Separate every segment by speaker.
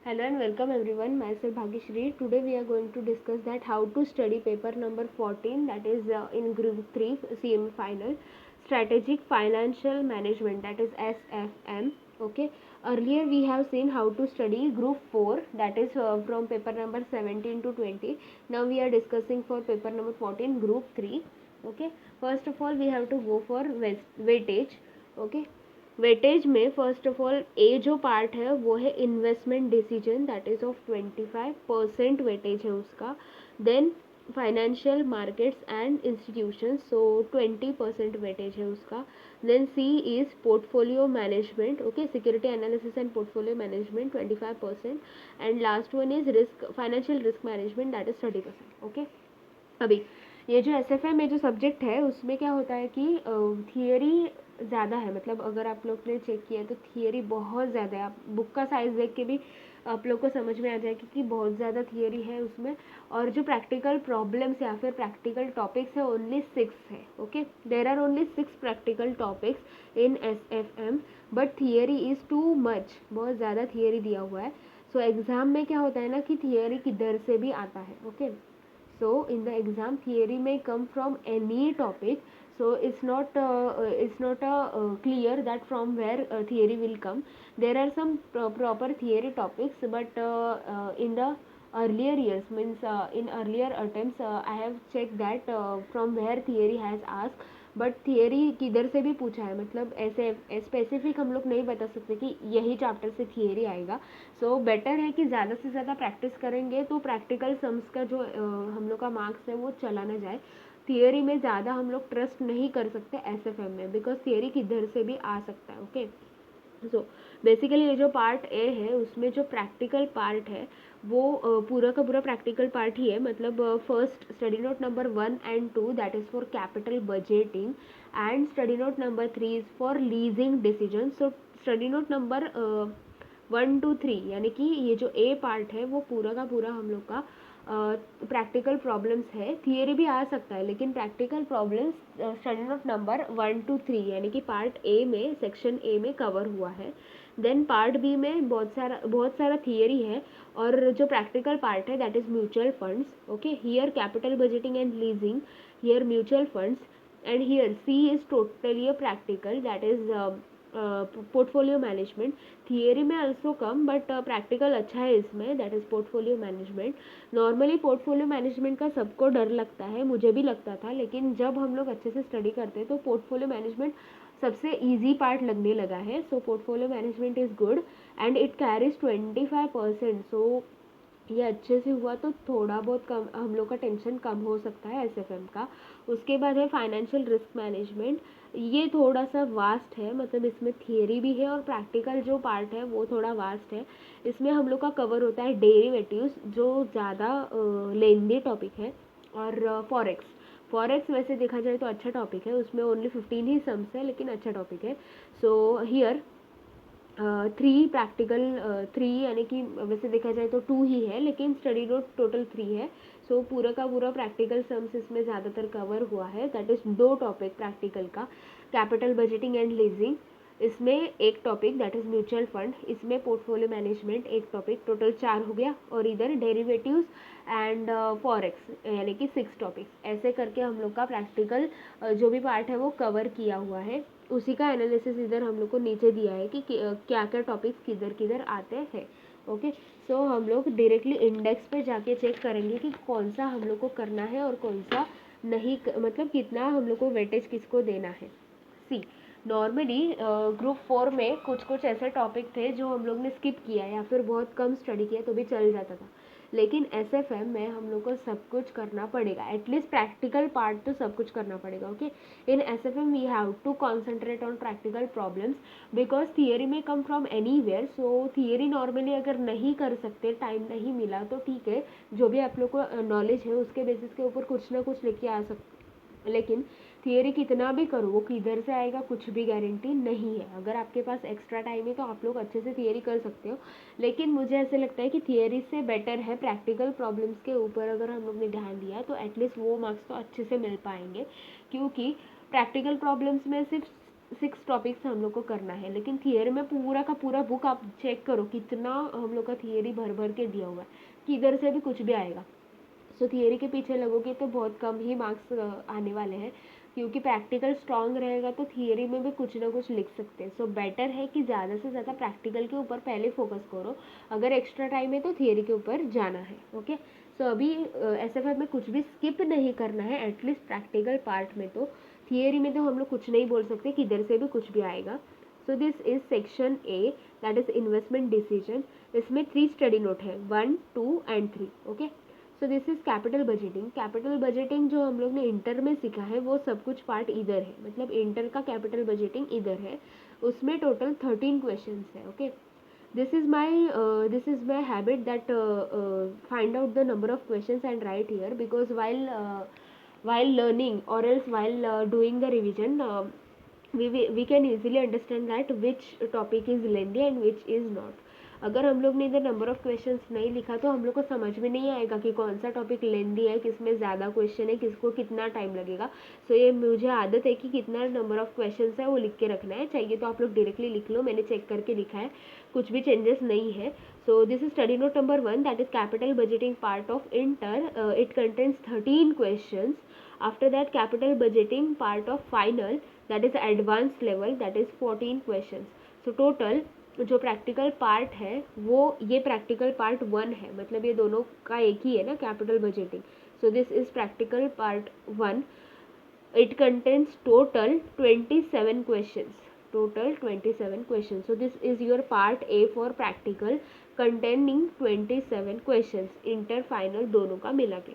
Speaker 1: Hello and welcome everyone. Myself Bhagyashree. Today we are going to discuss that how to study paper number 14, that is in group 3 CM final, strategic financial management, that is SFM. Okay. Earlier we have seen how to study group 4, that is from paper number 17 to 20. Now we are discussing for paper number 14 group 3. Okay. First of all we have to go for weightage. Okay. Weightage में first of all A जो part है वो है investment decision, that is of 25% weightage है उसका. Then financial markets and institutions, so 20% weightage है उसका. Then C is portfolio management, okay, security analysis and portfolio management 25%. And last one is risk, financial risk management, that is 30%. Okay. अभी ये जो S F M में जो subject है उसमें क्या होता है कि थियरी ज़्यादा है. मतलब अगर आप लोग ने चेक किया तो थियरी बहुत ज़्यादा है. आप बुक का साइज देख के भी आप लोग को समझ में आ जाएगी कि बहुत ज़्यादा थियरी है उसमें. और जो प्रैक्टिकल प्रॉब्लम्स या फिर प्रैक्टिकल टॉपिक्स है ओनली 6 है. Okay, there are only 6 practical topics in S F M, but theory is too much. बहुत ज़्यादा थियरी दिया हुआ है. सो एग्ज़ाम में क्या होता है ना कि थियरी किधर से भी आता है. Okay, so in the exam theory may come from any topic, so it's not clear that from where theory will come. There are some proper theory topics, but in the earlier years, means in earlier attempts, I have checked that from where theory has asked, but theory किधर से भी पूछा है. मतलब ऐसे specific हम लोग नहीं बता सकते कि यही चैप्टर से थियरी आएगा. सो बेटर है कि ज़्यादा से ज़्यादा प्रैक्टिस करेंगे तो प्रैक्टिकल सम्स का जो हम लोग का मार्क्स है वो चला ना जाए. थियरी में ज़्यादा हम लोग ट्रस्ट नहीं कर सकते एस एफ एम में, बिकॉज थियरी किधर से भी आ सकता है. ओके, सो बेसिकली ये जो पार्ट ए है उसमें जो प्रैक्टिकल पार्ट है वो पूरा का पूरा प्रैक्टिकल पार्ट ही है. मतलब first study note number 1 and 2, that is for capital budgeting, and study note number 3 is for leasing decision. So study note number 1 to 3 यानी कि ये जो ए पार्ट है वो पूरा का पूरा हम लोग का प्रैक्टिकल प्रॉब्लम्स है. थियरी भी आ सकता है लेकिन practical problems study note number 1 to 3 यानी कि पार्ट ए में, सेक्शन ए में कवर हुआ है. देन पार्ट बी में बहुत सारा थियरी है. और जो प्रैक्टिकल पार्ट है that is mutual funds. Okay, here capital budgeting and leasing, here mutual funds, and here C is totally a practical, that is portfolio management. Theory में also कम, but practical अच्छा है इसमें, that is portfolio management. Normally portfolio management का सबको डर लगता है, मुझे भी लगता था, लेकिन जब हम लोग अच्छे से स्टडी करते हैं तो पोर्टफोलियो मैनेजमेंट सबसे ईजी पार्ट लगने लगा है. So portfolio management is good and it carries 25%. So ये अच्छे से हुआ तो थोड़ा बहुत कम हम लोग का टेंशन कम हो सकता है एस एफ एम का. उसके बाद है फाइनेंशियल रिस्क मैनेजमेंट. ये थोड़ा सा वास्ट है, मतलब इसमें थियरी भी है और प्रैक्टिकल जो पार्ट है वो थोड़ा वास्ट है. इसमें हम लोग का कवर होता है डेरिवेटिव्स, जो ज़्यादा लेंदी टॉपिक है. और फॉरेक्स वैसे देखा जाए तो अच्छा टॉपिक है, उसमें ओनली 15 ही सम्स है लेकिन अच्छा टॉपिक है. सो हियर 3 प्रैक्टिकल, 3 यानी कि वैसे देखा जाए तो 2 ही है लेकिन स्टडी नोट टोटल 3 है. सो पूरा का पूरा प्रैक्टिकल सम्स इसमें ज़्यादातर कवर हुआ है. दैट इज़ 2 टॉपिक प्रैक्टिकल का, कैपिटल बजटिंग एंड लीजिंग. इसमें एक topic that is mutual fund, इसमें पोर्टफोलियो मैनेजमेंट एक टॉपिक, टोटल 4 हो गया. और इधर डेरिवेटिव्स एंड फॉरेक्स यानी कि 6 टॉपिक्स. ऐसे करके हम लोग का प्रैक्टिकल जो भी पार्ट है वो कवर किया हुआ है. उसी का एनालिसिस इधर हम लोग को नीचे दिया है कि क्या क्या टॉपिक्स किधर किधर आते हैं. ओके, सो हम लोग डायरेक्टली इंडेक्स पे जाके चेक करेंगे कि कौन सा हम लोग को करना है और कौन सा नहीं, मतलब कितना हम लोग को वेटेज किसको देना है. सी, नॉर्मली ग्रुप 4 में कुछ कुछ ऐसे टॉपिक थे जो हम लोग ने स्किप किया या फिर बहुत कम स्टडी किया तो भी चल जाता था. लेकिन एस एफ एम में हम लोग को सब कुछ करना पड़ेगा, एटलीस्ट प्रैक्टिकल पार्ट तो सब कुछ करना पड़ेगा. Okay, in S F M we have to concentrate on practical problems, because theory में come from anywhere. So theory normally अगर नहीं कर सकते, टाइम नहीं मिला तो ठीक है, जो भी आप लोग को नॉलेज है उसके बेसिस के ऊपर कुछ ना कुछ लेके आ सकते. लेकिन थियरी कितना भी करो वो किधर से आएगा कुछ भी गारंटी नहीं है. अगर आपके पास एक्स्ट्रा टाइम है तो आप लोग अच्छे से थियरी कर सकते हो, लेकिन मुझे ऐसे लगता है कि थियरी से बेटर है प्रैक्टिकल प्रॉब्लम्स के ऊपर अगर हम लोग ने ध्यान दिया तो एटलीस्ट वो मार्क्स तो अच्छे से मिल पाएंगे. क्योंकि प्रैक्टिकल प्रॉब्लम्स में सिर्फ 6 टॉपिक्स हम लोग को करना है, लेकिन थियरी में पूरा का पूरा बुक आप चेक करो कितना हम लोग का थियरी भर भर के दिया हुआ है कि इधर से भी कुछ भी आएगा। सो थियरी के पीछे लगोगे तो बहुत कम ही मार्क्स आने वाले हैं, क्योंकि प्रैक्टिकल स्ट्रांग रहेगा तो थियरी में भी कुछ ना कुछ लिख सकते हैं। सो बेटर है कि ज़्यादा से ज़्यादा प्रैक्टिकल के ऊपर पहले फोकस करो, अगर एक्स्ट्रा टाइम है तो थियरी के ऊपर जाना है। ओके, सो अभी SFF में कुछ भी स्किप नहीं करना है, एटलीस्ट प्रैक्टिकल पार्ट में। तो थियरी में तो हम लोग कुछ नहीं बोल सकते कि इधर से भी कुछ भी आएगा। So this is section A, that is investment decision. इसमें 3 स्टडी नोट है, 1, 2 and 3। Okay, so this is capital budgeting. Capital budgeting जो हम लोग ने इंटर में सीखा है वो सब कुछ पार्ट इधर है, मतलब इंटर का कैपिटल बजटिंग इधर है। उसमें टोटल 13 क्वेश्चन है। Okay, this is my habit that find out the number of questions and write here, because while learning or else while doing the revision, we can easily understand that which topic is lengthy and which is not. अगर हम लोग ने इधर number of questions नहीं लिखा तो हम लोग को समझ में नहीं आएगा कि कौन सा टॉपिक लेंदी है, किसमें ज़्यादा क्वेश्चन है, किसको कितना टाइम लगेगा। सो ये मुझे आदत है कि कितना नंबर ऑफ क्वेश्चंस है वो लिख के रखना है। चाहिए तो आप लोग डायरेक्टली लिख लो, मैंने चेक करके लिखा है, कुछ भी चेंजेस नहीं है। So this is study note number 1, that is capital budgeting part of inter. It contains 13 questions. After that, capital budgeting part of final, that is advanced level, that is 14 questions. So total जो practical part है वो ये practical part 1 है, मतलब ये दोनों का एक ही है ना, capital budgeting. So this is practical part 1. It contains total 27 questions. Total 27 questions. So this is your part A for practical, containing 27 questions, inter final दोनों का मिला के।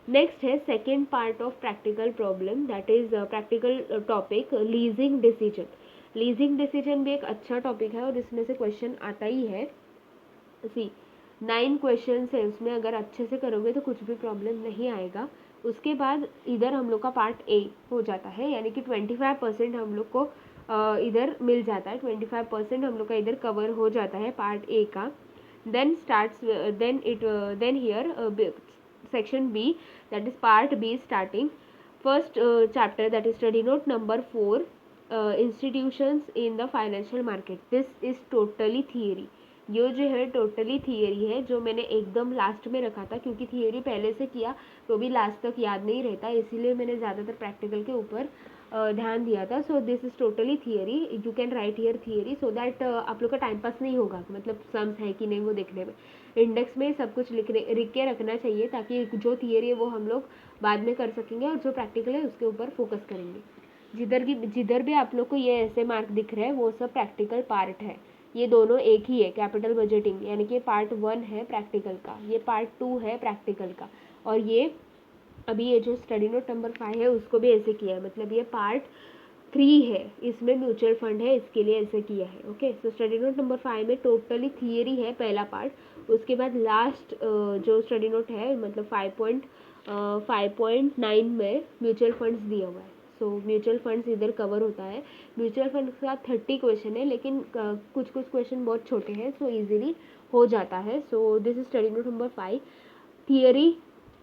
Speaker 1: नेक्स्ट है second part of practical problem, that is practical topic leasing decision. Leasing decision भी एक अच्छा topic है और इसमें से क्वेश्चन आता ही है। सी 9 क्वेश्चन है उसमें, अगर अच्छे से करोगे तो कुछ भी प्रॉब्लम नहीं आएगा। उसके बाद इधर हम लोग का पार्ट ए हो जाता है, यानी कि 25% हम लोग को इधर मिल जाता है, 25% हम लोग का इधर कवर हो जाता है पार्ट ए का। Then starts then here section B, that is part B starting. First chapter, that is study note number 4, institutions in the financial market. This is totally theory. ये जो है टोटली थियरी है, जो मैंने एकदम last में रखा था, क्योंकि थियरी पहले से किया तो भी लास्ट तक याद नहीं रहता, इसीलिए मैंने ज़्यादातर प्रैक्टिकल के ऊपर ध्यान दिया था। So this is totally theory, you can write here theory, so that आप लोग का टाइम पास नहीं होगा, मतलब सम्स है कि नहीं वो देखने में। इंडेक्स में सब कुछ लिख के रखना चाहिए, ताकि जो थियरी है वो हम लोग बाद में कर सकेंगे और जो प्रैक्टिकल है उसके ऊपर फोकस करेंगे। जिधर भी आप लोग को ये ऐसे मार्क दिख रहे हैं वो सब प्रैक्टिकल पार्ट है, ये दोनों एक ही है। कैपिटल बजटिंग यानी कि पार्ट 1 है प्रैक्टिकल का, ये पार्ट 2 है प्रैक्टिकल का, और ये अभी ये जो स्टडी नोट नंबर 5 है उसको भी ऐसे किया है, मतलब ये पार्ट 3 है, इसमें म्यूचुअल फंड है, इसके लिए ऐसे किया है। ओके, सो स्टडी नोट नंबर 5 में टोटली थियरी है पहला पार्ट। उसके बाद लास्ट जो स्टडी नोट है, मतलब 5.9 में म्यूचुअल फंड्स दिया हुआ है। सो म्यूचुअल फंड्स इधर कवर होता है। म्यूचुअल फंड का 30 क्वेश्चन है, लेकिन कुछ क्वेश्चन बहुत छोटे हैं, सो इजीली हो जाता है। So this is study note number 5। Theory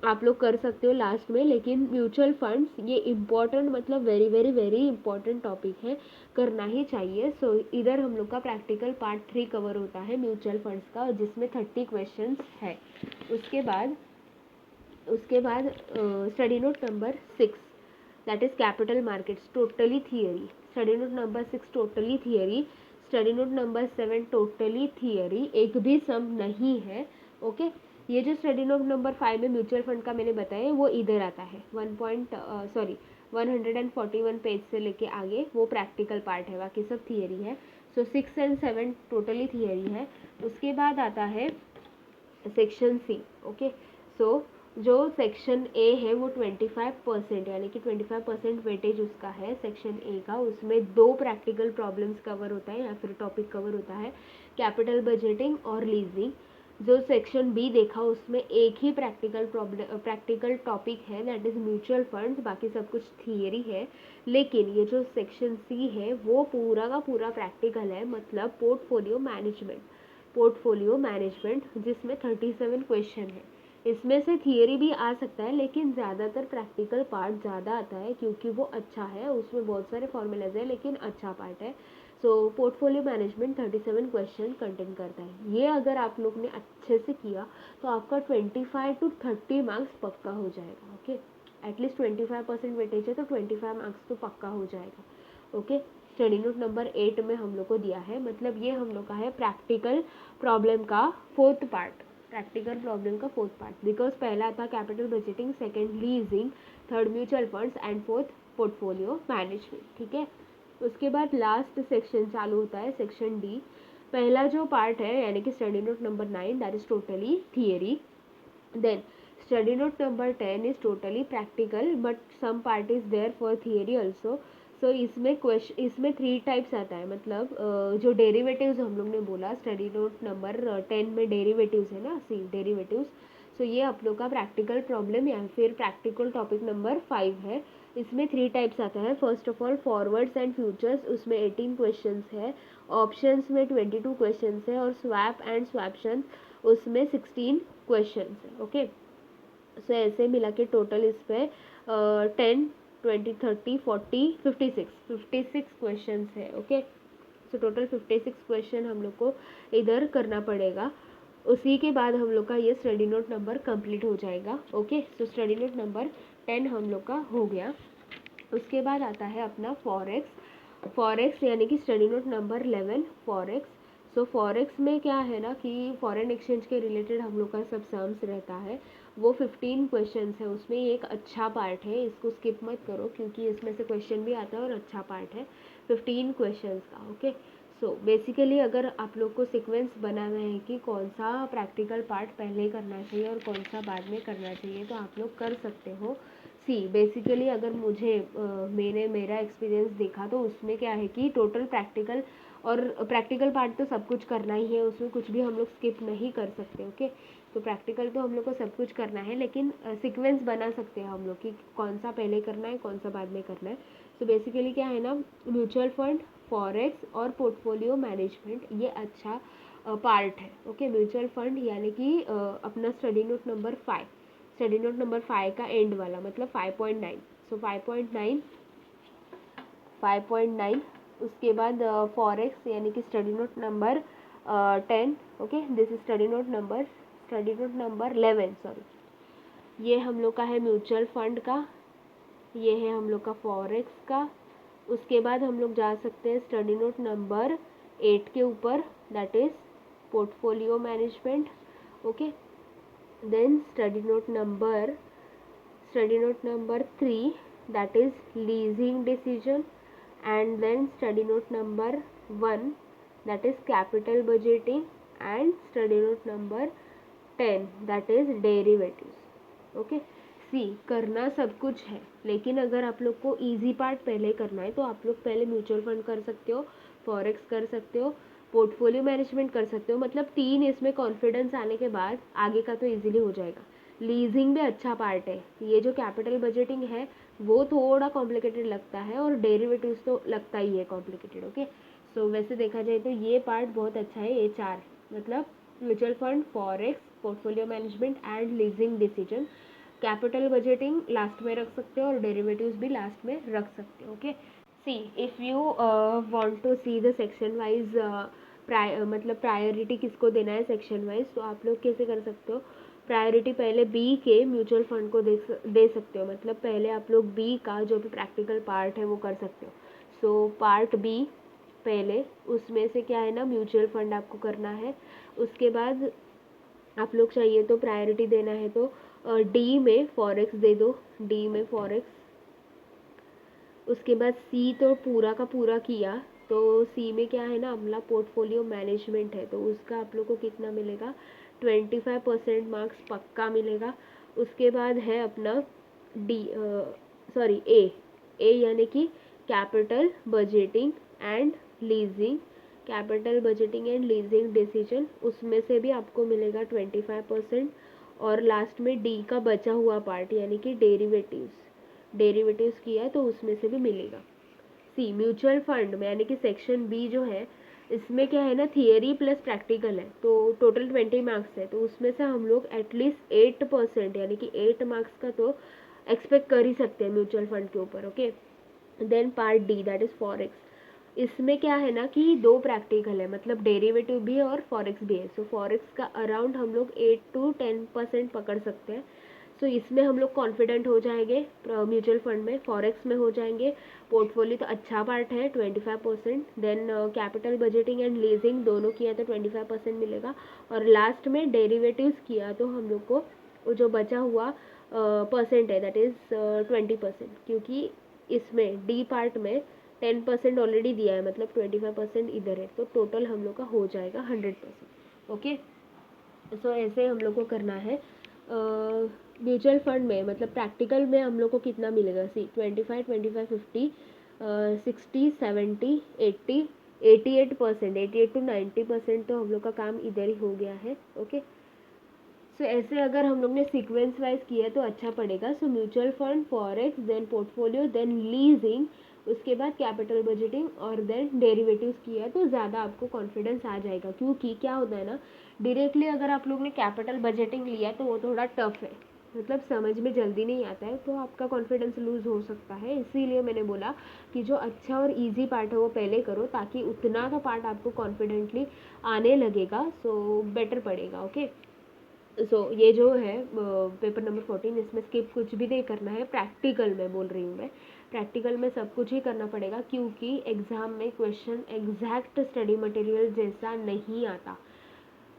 Speaker 1: आप लोग कर सकते हो लास्ट में, लेकिन म्यूचुअल फंड्स ये इम्पॉर्टेंट, मतलब very very very important topic है, करना ही चाहिए। सो इधर हम लोग का प्रैक्टिकल पार्ट 3 कवर होता है म्यूचुअल फंड्स का, जिसमें 30 क्वेश्चंस है। उसके बाद study note number 6, that is capital markets, totally theory. Study note number 6 totally theory. Study note number 7 totally theory, एक भी सम नहीं है। ओके, ये जो स्टडी नोट नंबर 5 में म्यूचुअल फंड का मैंने बताया वो इधर आता है, 141 पेज से लेके आगे वो प्रैक्टिकल पार्ट है, बाकी सब थियरी है। सो 6 एंड 7 टोटली थियरी है। उसके बाद आता है सेक्शन सी। ओके, सो जो सेक्शन ए है वो 25%, यानी कि 25% वेटेज उसका है सेक्शन ए का। उसमें 2 प्रैक्टिकल प्रॉब्लम्स कवर होता है या फिर टॉपिक कवर होता है, कैपिटल बजटिंग और लीजिंग। जो सेक्शन बी देखा उसमें एक ही प्रैक्टिकल टॉपिक है, दैट इज म्यूचुअल फंड्स, बाकी सब कुछ थियरी है। लेकिन ये जो सेक्शन सी है वो पूरा का पूरा प्रैक्टिकल है, मतलब पोर्टफोलियो मैनेजमेंट, जिसमें 37 क्वेश्चन है। इसमें से थियरी भी आ सकता है लेकिन ज़्यादातर प्रैक्टिकल पार्ट ज़्यादा आता है क्योंकि वो अच्छा है, उसमें बहुत सारे फॉर्मूलाज है लेकिन अच्छा पार्ट है। So portfolio management 37 question content करता है। ये अगर आप लोग ने अच्छे से किया तो आपका 25 to 30 मार्क्स पक्का हो जाएगा। ओके, एटलीस्ट 25% वेटेज है तो 25 मार्क्स तो पक्का हो जाएगा। ओके, स्टडी नोट नंबर 8 में हम लोग को दिया है, मतलब ये हम लोग का है प्रैक्टिकल प्रॉब्लम का फोर्थ पार्ट। प्रैक्टिकल प्रॉब्लम का फोर्थ पार्ट, बिकॉज पहला था capital budgeting, second leasing, third mutual funds and fourth portfolio management. ठीक है, उसके बाद लास्ट सेक्शन चालू होता है, सेक्शन डी। पहला जो पार्ट है यानी कि study note number 9 that is totally theory. Then study note number 10 is totally practical but some part is there for theory also. So इसमें 3 टाइप्स आता है, मतलब जो डेरिवेटिव्स हम लोग ने बोला स्टडी नोट नंबर 10 में डेरिवेटिव्स है ना, सी डेरिवेटिव्स। सो ये आप लोग का प्रैक्टिकल प्रॉब्लम या फिर प्रैक्टिकल टॉपिक नंबर 5 है। इसमें 3 टाइप्स आता है। First of all forwards and futures, उसमें 18 क्वेश्चंस है। ऑप्शंस में 22 क्वेश्चंस है और स्वैप एंड स्वैप्शन उसमें 16 क्वेश्चंस है। ओके, सो ऐसे मिला के टोटल इस पे 10 20 30 40 56 क्वेश्चन है। ओके, सो टोटल 56 क्वेश्चन हम लोग को इधर करना पड़ेगा। उसी के बाद हम लोग का ये स्टडी नोट नंबर कंप्लीट हो जाएगा। ओके, सो स्टडी नोट नंबर 10 हम लोग का हो गया। उसके बाद आता है अपना फॉरेक्स यानी कि स्टडी नोट नंबर 11 फॉरेक्स। सो फॉरेक्स में क्या है ना कि फॉरेन एक्सचेंज के रिलेटेड हम लोग का सब सम्स रहता है। वो 15 क्वेश्चंस है, उसमें एक अच्छा पार्ट है, इसको स्किप मत करो क्योंकि इसमें से क्वेश्चन भी आता है और अच्छा पार्ट है 15 क्वेश्चंस का। ओके, सो बेसिकली अगर आप लोग को सीक्वेंस बनाना है कि कौन सा प्रैक्टिकल पार्ट पहले करना चाहिए और कौन सा बाद में करना चाहिए तो आप लोग कर सकते हो। सी बेसिकली अगर मैंने मेरा एक्सपीरियंस देखा तो उसमें क्या है कि टोटल प्रैक्टिकल और प्रैक्टिकल पार्ट तो सब कुछ करना ही है, उसमें कुछ भी हम लोग स्किप नहीं कर सकते। ओके, तो प्रैक्टिकल तो हम लोग को सब कुछ करना है लेकिन सीक्वेंस बना सकते हैं हम लोग कि कौन सा पहले करना है कौन सा बाद में करना है। तो बेसिकली क्या है ना, म्यूचुअल फंड, फॉरेक्स और पोर्टफोलियो मैनेजमेंट ये अच्छा पार्ट है। ओके, म्यूचुअल फंड यानी कि अपना study note number 5, study note number 5 का एंड वाला मतलब 5.9। सो 5.9 उसके बाद फॉरेक्स यानी कि study note number 10। Okay, this is study note number 11 sorry. ये हम लोग का है म्यूचुअल फंड का, ये है हम लोग का फॉरेक्स का। उसके बाद हम लोग जा सकते हैं स्टडी नोट नंबर 8 के ऊपर, that is portfolio management. Okay, then study note number 3 that is leasing decision, and then study note number 1 that is capital budgeting, and study note number 10 that is derivatives. Okay, सी करना सब कुछ है लेकिन अगर आप लोग को इजी पार्ट पहले करना है तो आप लोग पहले म्यूचुअल फंड कर सकते हो, फॉरेक्स कर सकते हो, पोर्टफोलियो मैनेजमेंट कर सकते हो, मतलब 3 इसमें कॉन्फिडेंस आने के बाद आगे का तो इजीली हो जाएगा। लीजिंग भी अच्छा पार्ट है, ये जो कैपिटल बजटिंग है वो थोड़ा कॉम्प्लिकेटेड लगता है और डेरिवेटिव्स तो लगता ही है कॉम्प्लिकेटेड। ओके, सो वैसे देखा जाए तो ये पार्ट बहुत अच्छा है, ये 4 मतलब mutual fund, forex, portfolio management and leasing decision. Capital budgeting last में रख सकते हो और डेरिवेटिव्स भी लास्ट में रख सकते हो। Okay, see if you want to see the section wise मतलब प्रायोरिटी किसको देना है सेक्शन वाइज, तो आप लोग कैसे कर सकते हो, प्रायोरिटी पहले बी के म्यूचुअल फंड को दे सकते हो, मतलब पहले आप लोग बी का जो भी प्रैक्टिकल पार्ट है वो कर सकते हो। सो पार्ट बी पहले, उसमें से क्या है ना म्यूचुअल फंड आपको करना है। उसके बाद आप लोग चाहिए तो प्रायोरिटी देना है तो डी में फॉरेक्स दे दो, डी में फॉरेक्स। उसके बाद सी तो पूरा का पूरा किया, तो सी में क्या है ना अपना पोर्टफोलियो मैनेजमेंट है तो उसका आप लोग को कितना मिलेगा, 25% मार्क्स पक्का मिलेगा। उसके बाद है अपना डी सॉरी ए यानी कि capital budgeting and leasing, capital budgeting and leasing decision, उसमें से भी आपको मिलेगा 25%। और लास्ट में डी का बचा हुआ पार्ट यानी कि डेरिवेटिव्स किया तो उसमें से भी मिलेगा। सी म्यूचुअल फंड में यानी कि सेक्शन बी जो है इसमें क्या है ना, थियरी प्लस प्रैक्टिकल है, तो टोटल 20 मार्क्स है, तो उसमें से हम लोग एटलीस्ट 8% यानी कि 8 मार्क्स का तो एक्सपेक्ट कर ही सकते हैं म्यूचुअल फंड के ऊपर। Okay, then part D that is forex. इसमें क्या है ना कि 2 प्रैक्टिकल है, मतलब डेरिवेटिव भी और फॉरेक्स भी है। सो फॉरेक्स का अराउंड हम लोग 8 to 10% पकड़ सकते हैं। सो इसमें हम लोग कॉन्फिडेंट हो जाएंगे, म्यूचुअल फंड में, फॉरेक्स में हो जाएंगे। पोर्टफोलियो तो अच्छा पार्ट है 25%। Then capital budgeting and leasing दोनों किया तो 25% मिलेगा। और लास्ट में डेरिवेटिव्स किया तो हम लोग को वो जो बचा हुआ परसेंट है दैट इज़ 20%, क्योंकि इसमें डी पार्ट में 10% ऑलरेडी दिया है, मतलब 25% इधर है, तो टोटल हम लोग का हो जाएगा 100%। ओके, सो ऐसे हम लोग को करना है। म्यूचुअल फंड में मतलब प्रैक्टिकल में हम लोग को कितना मिलेगा, सी 25 25 50 60 70 80 88%, 88 to 90% तो हम लोग का काम इधर ही हो गया है। ओके, सो ऐसे अगर हम लोग ने सीक्वेंस वाइज किया तो अच्छा पड़ेगा। So mutual fund, forex, then portfolio, then leasing, उसके बाद कैपिटल बजटिंग और देन डेरिवेटिव्स किया तो ज़्यादा आपको कॉन्फिडेंस आ जाएगा। क्योंकि क्या होता है ना, डायरेक्टली अगर आप लोग ने कैपिटल बजटिंग लिया तो वो थोड़ा टफ है, मतलब समझ में जल्दी नहीं आता है, तो आपका कॉन्फिडेंस लूज़ हो सकता है। इसीलिए मैंने बोला कि जो अच्छा और इजी पार्ट है वो पहले करो, ताकि उतना का पार्ट आपको कॉन्फिडेंटली आने लगेगा, सो बेटर पड़ेगा। ओके, सो ये जो है पेपर नंबर 14, इसमें स्किप कुछ भी नहीं करना है। प्रैक्टिकल में बोल रही हूँ मैं, प्रैक्टिकल में सब कुछ ही करना पड़ेगा, क्योंकि एग्ज़ाम में क्वेश्चन एग्जैक्ट स्टडी मटेरियल जैसा नहीं आता।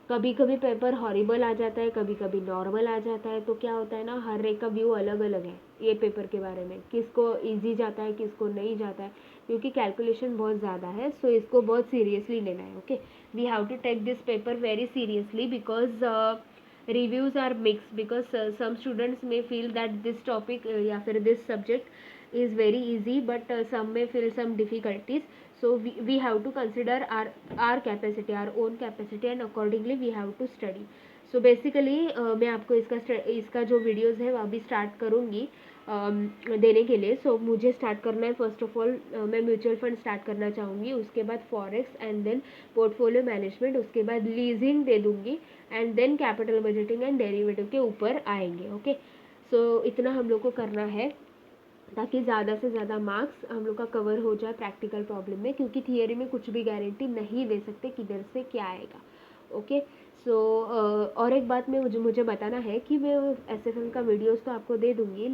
Speaker 1: कभी कभी पेपर हॉरिबल आ जाता है, कभी कभी नॉर्मल आ जाता है, तो क्या होता है ना, हर एक का व्यू अलग अलग है ये पेपर के बारे में, किसको इजी जाता है किसको नहीं जाता है, क्योंकि कैलकुलेशन बहुत ज़्यादा है। सो इसको बहुत सीरियसली लेना है। Okay, we have to take this paper very seriously because reviews are mixed, because some students may feel that this topic या फिर this subject is very easy, but some may feel some difficulties. So we have to consider our capacity, our own capacity, and accordingly we have to study. So basically मैं आपको इसका जो videos है वो अभी start करूँगी देने के लिए। सो मुझे स्टार्ट करना है, फर्स्ट ऑफ ऑल मैं म्यूचुअल फंड स्टार्ट करना चाहूँगी, उसके बाद forex and then portfolio management, उसके बाद लीजिंग दे दूँगी, and then capital budgeting and derivative के ऊपर आएंगे। ओके, सो इतना हम लोग को करना है, ताकि ज़्यादा से ज़्यादा मार्क्स हम लोग का कवर हो जाए प्रैक्टिकल प्रॉब्लम में, क्योंकि थियरी में कुछ भी गारंटी नहीं दे सकते किधर से क्या आएगा। ओके, सो और एक बात में मुझे बताना है कि मैं एसएफएम का वीडियोस तो आपको दे दूँगी,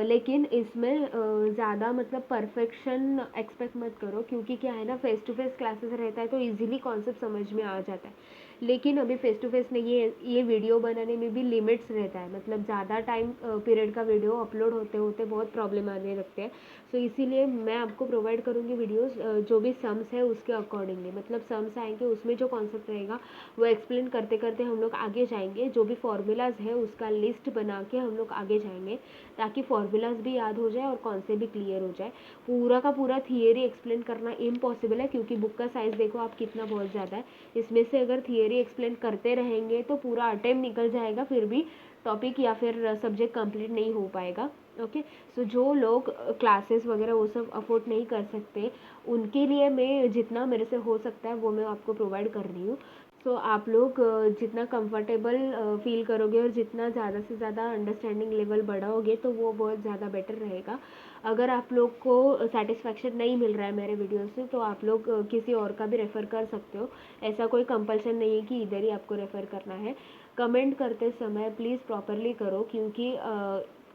Speaker 1: लेकिन इसमें ज़्यादा मतलब परफेक्शन एक्सपेक्ट मत करो, क्योंकि क्या है ना, फेस टू फेस क्लासेस रहता है तो इजीली कॉन्सेप्ट समझ में आ जाता है। लेकिन अभी फेस टू फेस नहीं है, ये वीडियो बनाने में भी लिमिट्स रहता है, मतलब ज़्यादा टाइम पीरियड का वीडियो अपलोड होते होते बहुत प्रॉब्लम आने लगते हैं। सो इसीलिए मैं आपको प्रोवाइड करूँगी वीडियोस जो भी सम्स है उसके अकॉर्डिंगली, मतलब सम्स आएंगे उसमें जो कॉन्सेप्ट रहेगा वो एक्सप्लेन करते करते हम लोग आगे जाएंगे, जो भी फॉर्मूलाज है उसका लिस्ट बना के हम लोग आगे जाएंगे, ताकि फॉर्मूलाज भी याद हो जाए और कॉन्सेप्ट भी क्लियर हो जाए। पूरा का पूरा थियरी एक्सप्लेन करना इम्पॉसिबल है, क्योंकि बुक का साइज़ देखो आप कितना बहुत ज़्यादा है। इसमें से अगर थियरी एक्सप्लेन करते रहेंगे तो पूरा अटेम्प्ट निकल जाएगा, फिर भी टॉपिक या फिर सब्जेक्ट कंप्लीट नहीं हो पाएगा। ओके, सो जो लोग क्लासेस वगैरह वो सब अफोर्ड नहीं कर सकते, उनके लिए मैं जितना मेरे से हो सकता है वो मैं आपको प्रोवाइड कर रही हूँ। सो आप लोग जितना कंफर्टेबल फील करोगे और जितना ज़्यादा से ज़्यादा अंडरस्टैंडिंग लेवल बढ़ाओगे तो वो बहुत ज़्यादा बेटर रहेगा। अगर आप लोग को सेटिस्फैक्शन नहीं मिल रहा है मेरे वीडियो से, तो आप लोग किसी और का भी रेफ़र कर सकते हो, ऐसा कोई कंपल्सन नहीं है कि इधर ही आपको रेफ़र करना है। कमेंट करते समय प्लीज़ प्रॉपरली करो, क्योंकि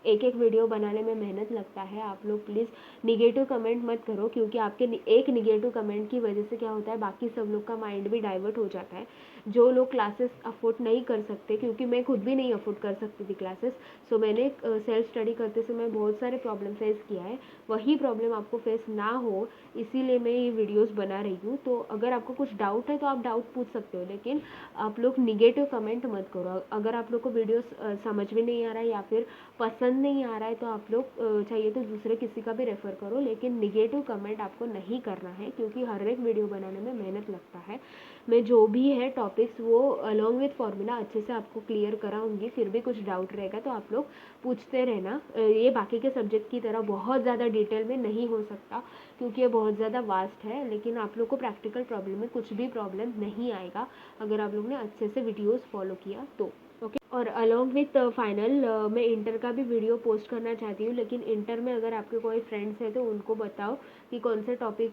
Speaker 1: एक एक वीडियो बनाने में मेहनत लगता है। आप लोग प्लीज़ निगेटिव कमेंट मत करो, क्योंकि आपके एक निगेटिव कमेंट की वजह से क्या होता है, बाकी सब लोग का माइंड भी डाइवर्ट हो जाता है। जो लोग क्लासेस अफोर्ड नहीं कर सकते, क्योंकि मैं खुद भी नहीं अफोर्ड कर सकती थी क्लासेस, सो मैंने सेल्फ स्टडी करते समय बहुत सारे प्रॉब्लम फेस किया है। वही प्रॉब्लम आपको फेस ना हो, इसीलिए मैं ये वीडियोस बना रही हूँ। तो अगर आपको कुछ डाउट है तो आप डाउट पूछ सकते हो, लेकिन आप लोग निगेटिव कमेंट मत करो। अगर आप लोग को वीडियोस समझ में नहीं आ रहा है या फिर पसंद नहीं आ रहा है, तो आप लोग चाहिए तो दूसरे किसी का भी रेफ़र करो, लेकिन निगेटिव कमेंट आपको नहीं करना है, क्योंकि हर एक वीडियो बनाने में मेहनत लगता है। मैं जो भी है टॉपिक टॉपिक्स वो अलॉन्ग विथ फॉर्मूला अच्छे से आपको क्लियर कराऊंगी। फिर भी कुछ डाउट रहेगा तो आप लोग पूछते रहना। ये बाकी के सब्जेक्ट की तरह बहुत ज़्यादा डिटेल में नहीं हो सकता क्योंकि ये बहुत ज़्यादा वास्ट है, लेकिन आप लोग को प्रैक्टिकल प्रॉब्लम में कुछ भी प्रॉब्लम नहीं आएगा अगर आप लोग ने अच्छे से वीडियोज़ फॉलो किया तो। ओके, और अलॉन्ग विथ फाइनल मैं इंटर का भी वीडियो पोस्ट करना चाहती हूँ, लेकिन इंटर में अगर आपके कोई फ्रेंड्स हैं तो उनको बताओ कि कौन से टॉपिक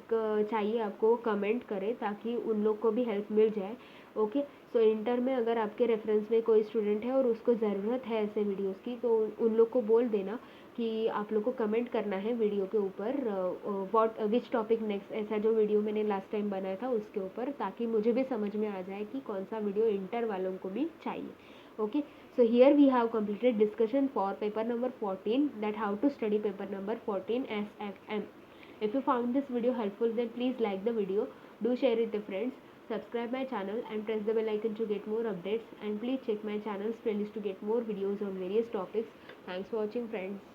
Speaker 1: चाहिए आपको, कमेंट करें ताकि उन लोग को भी हेल्प मिल जाए। ओके, सो इंटर में अगर आपके रेफरेंस में कोई स्टूडेंट है और उसको ज़रूरत है ऐसे वीडियोस की तो उन लोग को बोल देना कि आप लोग को कमेंट करना है वीडियो के ऊपर व्हाट विच टॉपिक नेक्स्ट, ऐसा जो वीडियो मैंने लास्ट टाइम बनाया था उसके ऊपर, ताकि मुझे भी समझ में आ जाए कि कौन सा वीडियो इंटर वालों को भी चाहिए। Okay, so here we have completed discussion for paper number 14, that how to study paper number 14 SFM. If you found this video helpful, then please like the video, do share it with friends, subscribe my channel and press the bell icon to get more updates, and please check my channel's playlist to get more videos on various topics. Thanks for watching friends.